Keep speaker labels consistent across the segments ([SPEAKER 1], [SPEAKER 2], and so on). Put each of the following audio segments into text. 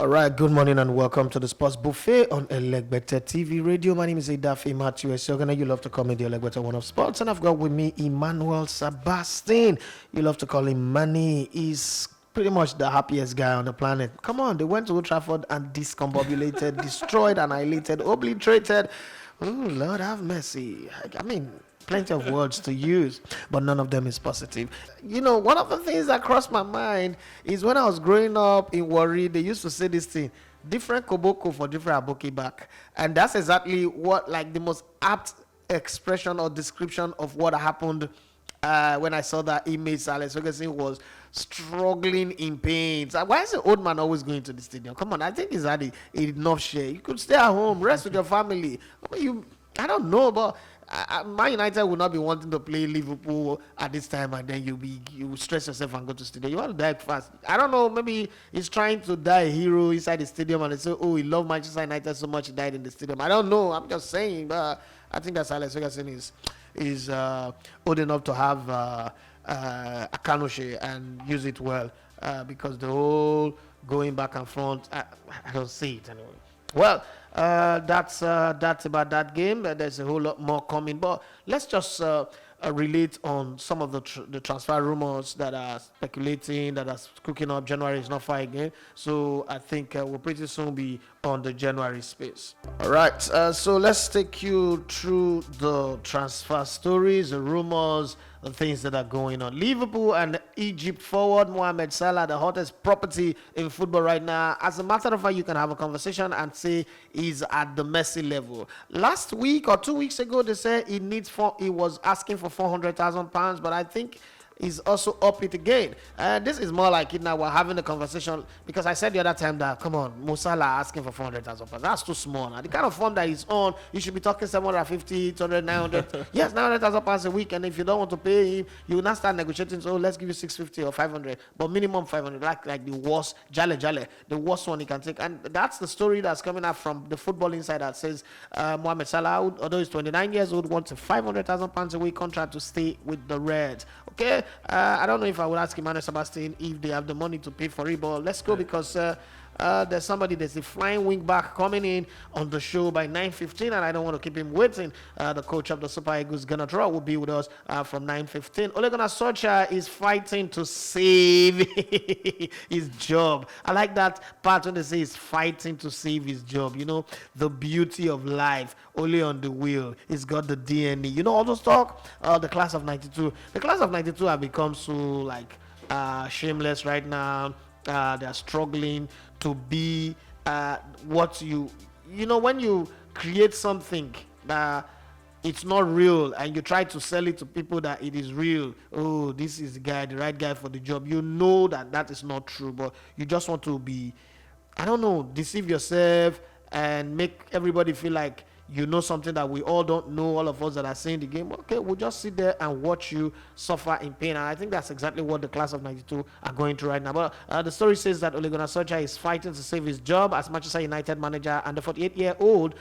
[SPEAKER 1] All right, good morning and welcome to the Sports Buffet on Elegbete TV Radio. My name is Idafi Matthew Esogana. You love to call me the Elegbete One of Sports. And I've got with me Emmanuel Sebastian. You love to call him Manny. He's pretty much the happiest guy on the planet. Come on, they went to Old Trafford and discombobulated, destroyed, annihilated, obliterated. Oh, Lord have mercy. I mean, plenty of words to use, but none of them is positive. You know, one of the things that crossed my mind is when I was growing up in Warri, they used to say this thing, different koboko for different aboki back. And that's exactly what, like, the most apt expression or description of what happened when I saw that image. Alex Ferguson was struggling in pain. So why is the old man always going to the stadium? Come on, I think he's had enough share. You could stay at home, rest with your family. I don't know, but Man United will not be wanting to play Liverpool at this time, and then you stress yourself and go to stadium. You want to die fast. I don't know. Maybe he's trying to die a hero inside the stadium, and they say, "Oh, he loved Manchester United so much he died in the stadium." I don't know. I'm just saying, but I think that Alex Ferguson is old enough to have a Kanoshe and use it well, because the whole going back and front, I don't see it anyway. Well, that's about that game. There's a whole lot more coming, but let's just relate on some of the transfer rumors that are speculating, that are cooking up. January is not far again, so I think we'll pretty soon be on the January space. All right, so let's take you through the transfer stories, the rumors, the things that are going on. Liverpool and Egypt forward Mohamed Salah, the hottest property in football right now. As a matter of fact, you can have a conversation and say he's at the Messi level. Last week or 2 weeks ago, they said he was asking for £400,000, but I think is also up it again. This is more like it now. We're having a conversation because I said the other time that, come on, Mo Salah asking for £400,000. That's too small. Now, the kind of form that he's on, you should be talking 750, 800, 900. Yes, £900,000 a week. And if you don't want to pay him, you will not start negotiating. So let's give you 650 or 500, but minimum 500, like the worst, Jale, the worst one he can take. And that's the story that's coming out from the Football Insider that says Mohamed Salah, although he's 29 years old, wants a £500,000 a week contract to stay with the Reds. Okay. I don't know if I would ask Emmanuel Sebastian if they have the money to pay for it, but let's go because there's a flying wing back coming in on the show by 9:15, and I don't want to keep him waiting. The coach of the Super Eagles, Gunnar Solskjaer, will be with us from 9:15. Ole Gunnar Solskjaer is fighting to save his job. I like that part when they say he's fighting to save his job. You know, the beauty of life, only on the wheel. He's got the DNA. You know, all those talk, the class of 92. The class of 92 have become so, shameless right now. They're struggling to be what when you create something that it's not real and you try to sell it to people that it is real. Oh, this is the right guy for the job. You know that is not true, but you just want to be, deceive yourself and make everybody feel like you know something that we all don't know, all of us that are seeing the game. Okay, we'll just sit there and watch you suffer in pain. And I think that's exactly what the class of 92 are going through right now. But the story says that Ole Gunnar Solskjaer is fighting to save his job as Manchester United manager, and the 48-year-old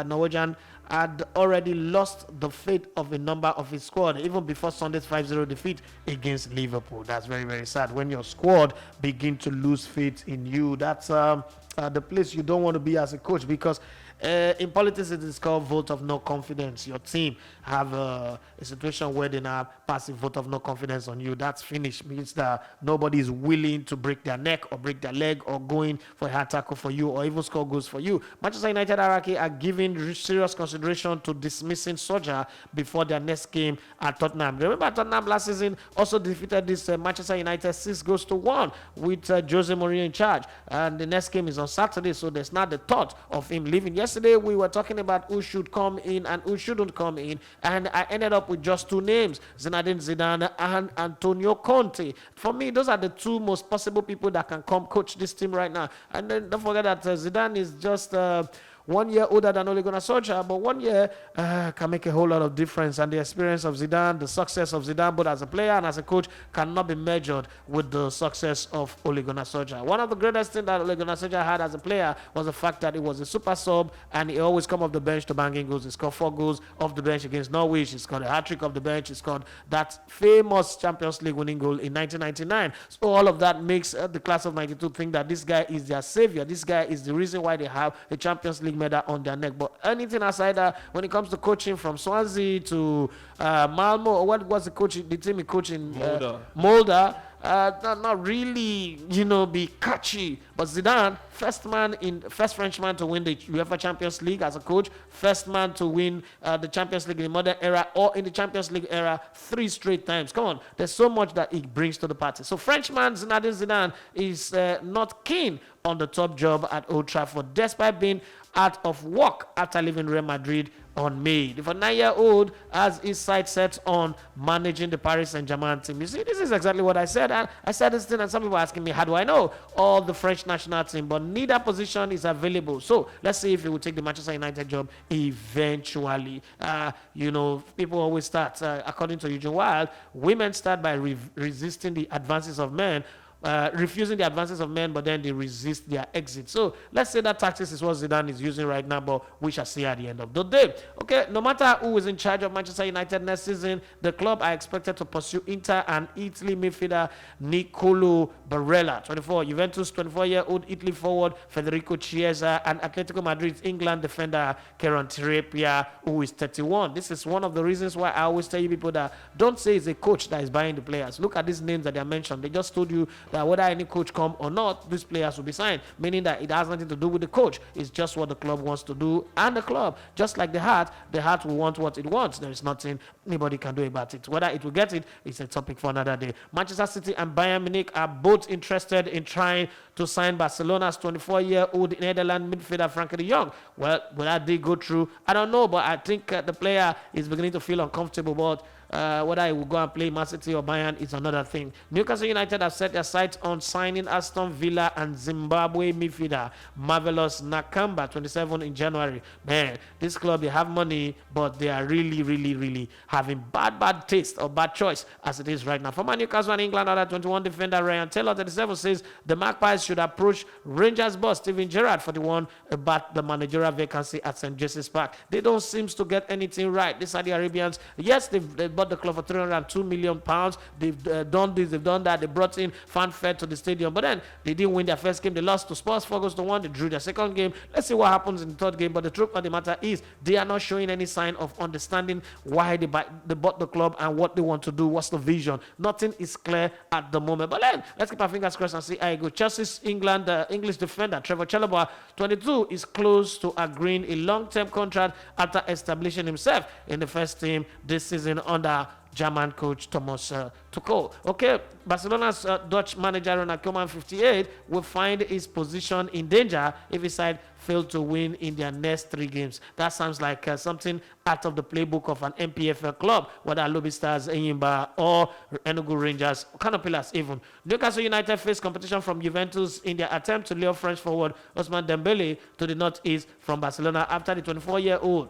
[SPEAKER 1] Norwegian had already lost the faith of a number of his squad even before Sunday's 5-0 defeat against Liverpool. That's very, very sad. When your squad begin to lose faith in you, that's the place you don't want to be as a coach, because in politics it is called vote of no confidence. Your team have a situation where they now pass a vote of no confidence on you. That's finished. Means that nobody is willing to break their neck or break their leg or going for a hard tackle for you or even score goals for you. Manchester United hierarchy are giving serious consideration to dismissing Solskjaer before their next game at Tottenham. Remember, Tottenham last season also defeated this Manchester United 6-1 with Jose Mourinho in charge, and the next game is on Saturday, so there's not the thought of him leaving. Yesterday we were talking about who should come in and who shouldn't come in, and I ended up with just two names, Zinedine Zidane and Antonio Conte. For me, those are the two most possible people that can come coach this team right now. And then don't forget that Zidane is just 1 year older than Ole Gunnar Solskjaer, but 1 year can make a whole lot of difference. And the experience of Zidane, the success of Zidane, both as a player and as a coach, cannot be measured with the success of Ole Gunnar Solskjaer. One of the greatest things that Ole Gunnar Solskjaer had as a player was the fact that he was a super sub, and he always come off the bench to banging goals. He scored 4 goals off the bench against Norwich. He scored a hat-trick off the bench. He scored that famous Champions League winning goal in 1999. So all of that makes the class of 92 think that this guy is their savior. This guy is the reason why they have a Champions League medal on their neck. But anything aside that, when it comes to coaching, from Swansea to Malmo, or what was the team he coached in Molde, not really, be catchy. But Zidane, first Frenchman to win the UEFA Champions League as a coach, first man to win the Champions League in the modern era or in the Champions League era 3 straight times. Come on, there's so much that he brings to the party. So Frenchman Zinedine Zidane is not keen on the top job at Old Trafford, despite being out of work after leaving Real Madrid on May. The 9-year-old has his sights set on managing the Paris Saint-Germain team. You see, this is exactly what I said. I said this thing, and some people are asking me, how do I know? All the French national team, but neither position is available. So let's see if he will take the Manchester United job eventually. People always start, according to Eugene Wild, women start by resisting the advances of men. Refusing the advances of men, but then they resist their exit. So let's say that tactics is what Zidane is using right now, but we shall see at the end of the day. Okay, no matter who is in charge of Manchester United next season, the club are expected to pursue Inter and Italy midfielder Nicolo Barella, 24, Juventus 24-year-old Italy forward Federico Chiesa, and Atletico Madrid's England defender Kieran Trippier, who is 31. This is one of the reasons why I always tell you people that don't say it's a coach that is buying the players. Look at these names that they are mentioned. They just told you that whether any coach come or not, these players will be signed, meaning that it has nothing to do with the coach. It's just what the club wants to do, and the club, just like the heart will want what it wants. There is nothing anybody can do about it. Whether it will get it is a topic for another day. Manchester City and Bayern Munich are both interested in trying to sign Barcelona's 24-year-old Netherlands midfielder Frankie de Jong. Well, will that deal go through? I don't know, but I think the player is beginning to feel uncomfortable about whether he will go and play Man City or Bayern is another thing. Newcastle United have set their sights on signing Aston Villa and Zimbabwe midfielder Marvelous Nakamba, 27, in January. Man, this club, they have money, but they are really, really, really having bad taste or bad choice as it is right now. Former Newcastle and England under 21 defender Ryan Taylor, 37, says the Magpies should approach Rangers boss Steven Gerrard, 41, about the managerial vacancy at St. James's Park. They don't seem to get anything right. The Saudi Arabians, yes, they've bought the club for £302 million. They've done this, they've done that. They brought in fanfare to the stadium, but then they didn't win their first game. They lost to Spurs 4-1. They drew their second game. Let's see what happens in the third game. But the truth of the matter is, they are not showing any sign of understanding why they bought the club and what they want to do. What's the vision? Nothing is clear at the moment. But then let's keep our fingers crossed and see how it goes. Chelsea's English defender Trevor Chalobah, 22, is close to agreeing a long-term contract after establishing himself in the first team this season under German coach Thomas Tuchel. Okay, Barcelona's Dutch manager Ronald Koeman, 58, will find his position in danger if his side fail to win in their next 3 games. That sounds like something out of the playbook of an MPFL club, whether Lobby Stars, Enyimba, or Enugu Rangers, Canopilas even. Newcastle United face competition from Juventus in their attempt to lure French forward Ousmane Dembele to the northeast from Barcelona after the 24-year-old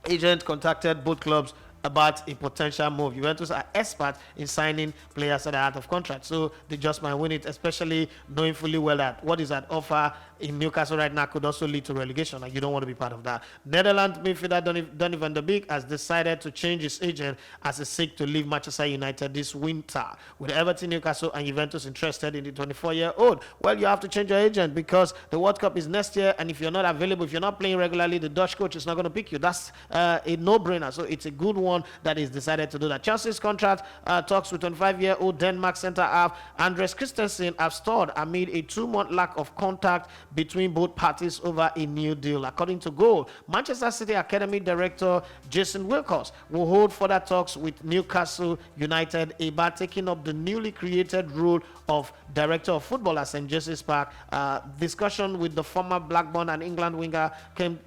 [SPEAKER 1] agent contacted both clubs about a potential move. Juventus are experts in signing players that are out of contract, so they just might win it, especially knowing fully well that what is at offer in Newcastle right now could also lead to relegation, and you don't want to be part of that. Netherlands midfielder Donny van der Beek has decided to change his agent as he seeks to leave Manchester United this winter. With Everton, Newcastle, and Juventus interested in the 24-year-old, well, you have to change your agent because the World Cup is next year, and if you're not available, if you're not playing regularly, the Dutch coach is not going to pick you. That's a no-brainer, so it's a good one that is decided to do that. Chelsea's contract talks with 25-year-old Denmark centre-half Andres Christensen have stalled amid a 2-month lack of contact between both parties over a new deal. According to Goal, Manchester City Academy director Jason Wilcox will hold further talks with Newcastle United about taking up the newly created role of director of football at St. James's Park. Discussion with the former Blackburn and England winger came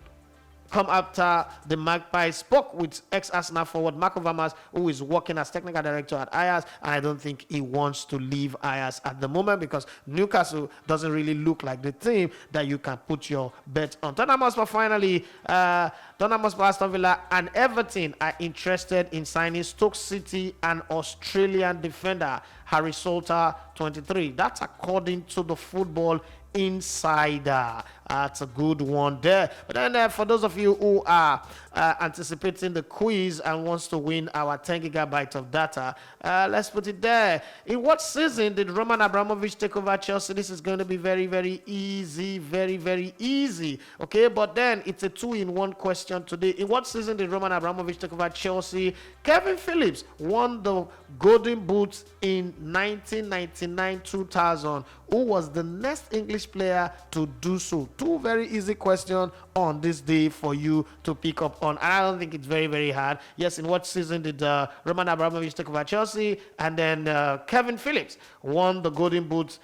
[SPEAKER 1] come after the Magpies spoke with ex-Arsenal forward Marco Vermaas, who is working as technical director at Ajax, and I don't think he wants to leave Ajax at the moment because Newcastle doesn't really look like the team that you can put your bet on. Tottenham Hotspur finally, Tottenham Hotspur, Aston Villa and Everton are interested in signing Stoke City and Australian defender Harry Salter, 23. That's according to the Football Insider. That's a good one there. But then for those of you who are anticipating the quiz and wants to win our 10 gigabytes of data, let's put it there. In what season did Roman Abramovich take over Chelsea? This is going to be very, very easy. Very, very easy. Okay, but then it's a 2-in-1 question today. In what season did Roman Abramovich take over Chelsea? Kevin Phillips won the Golden Boot in 1999-2000. Who was the next English player to do so? Two very easy questions on this day for you to pick up on. And I don't think it's very, very hard. Yes, in what season did Roman Abramovich take over Chelsea? And then Kevin Phillips won the Golden Boot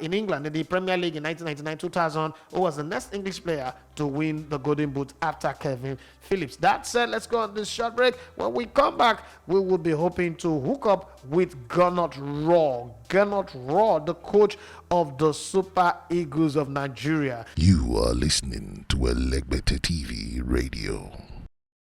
[SPEAKER 1] in England in the Premier League in 1999-2000. Who was the next English player to win the Golden Boot after Kevin Phillips? That said, let's go on this short break. When we come back, we will be hoping to hook up with Gernot Raw, the coach of the Super Eagles of Nigeria.
[SPEAKER 2] You are listening to Elegbete TV Radio.